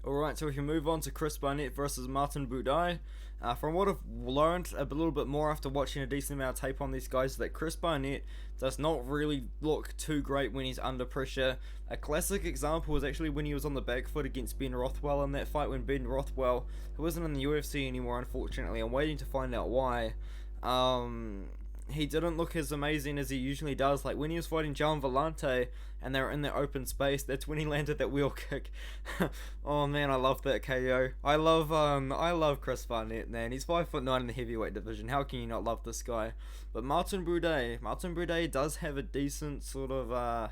Alright, so we can move on to Chris Barnett versus Martin Buday. From what I've learned a little bit more after watching a decent amount of tape on these guys, that Chris Barnett does not really look too great when he's under pressure. A classic example was actually when he was on the back foot against Ben Rothwell in that fight, when Ben Rothwell, who isn't in the UFC anymore unfortunately, I'm waiting to find out why, he didn't look as amazing as he usually does. Like when he was fighting John Vellante and they were in their open space, that's when he landed that wheel kick. Oh man, I love that KO. I love Chris Barnett, man. He's 5'9" in the heavyweight division. How can you not love this guy? But Martin Buday does have a decent sort of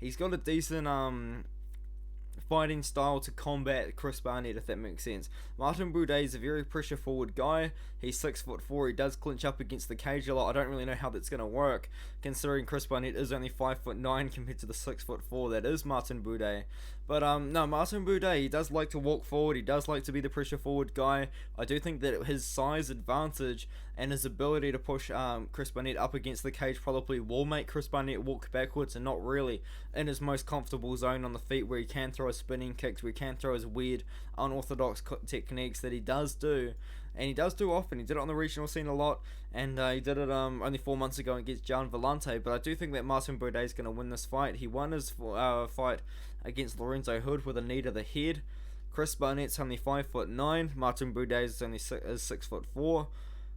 he's got a decent fighting style to combat Chris Barnett, if that makes sense. Martin Buday is a very pressure forward guy. He's 6'4". He does clinch up against the cage a lot. I don't really know how that's gonna work, considering Chris Barnett is only 5'9" compared to the 6'4" that is Martin Buday. But no, Martin Buday, he does like to walk forward. He does like to be the pressure forward guy. I do think that his size advantage and his ability to push Chris Barnett up against the cage probably will make Chris Barnett walk backwards and not really in his most comfortable zone on the feet, where he can throw his spinning kicks, where he can throw his weird unorthodox techniques that he does do. And he does do often. He did it on the regional scene a lot, and he did it only 4 months ago against John Vellante. But I do think that Martin Buday is going to win this fight. He won his fight against Lorenzo Hood with a knee to the head. Chris Barnett's only 5'9". Martin Buday is only 6'4".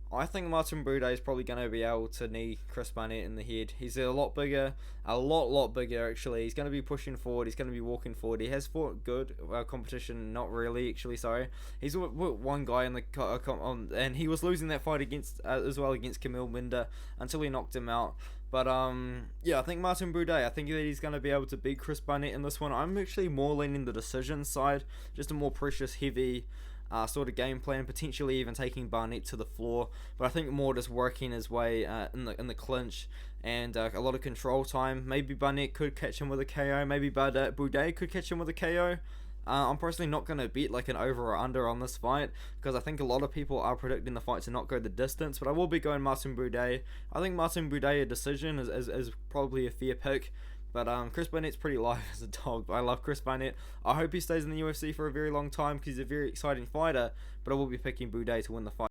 I think Martin Buday is probably going to be able to knee Chris Barnett in the head. He's a lot bigger, a lot bigger actually. He's going to be pushing forward, he's going to be walking forward. He has fought good competition, not really actually, sorry. He's one guy in the and he was losing that fight against as well against Camille Minder until he knocked him out. But yeah, I think Martin Buday, I think that he's going to be able to beat Chris Barnett in this one. I'm actually more leaning the decision side, just a more precious, heavy sort of game plan, potentially even taking Barnett to the floor. But I think more just working his way in the clinch and a lot of control time. Maybe Barnett could catch him with a KO. Maybe Buday could catch him with a KO. I'm personally not going to bet like an over or under on this fight, because I think a lot of people are predicting the fight to not go the distance, but I will be going Martin Buday. I think Martin Buday, a decision is probably a fair pick. But Chris Barnett's pretty live as a dog. I love Chris Barnett. I hope he stays in the UFC for a very long time, because he's a very exciting fighter. But I will be picking Buday to win the fight.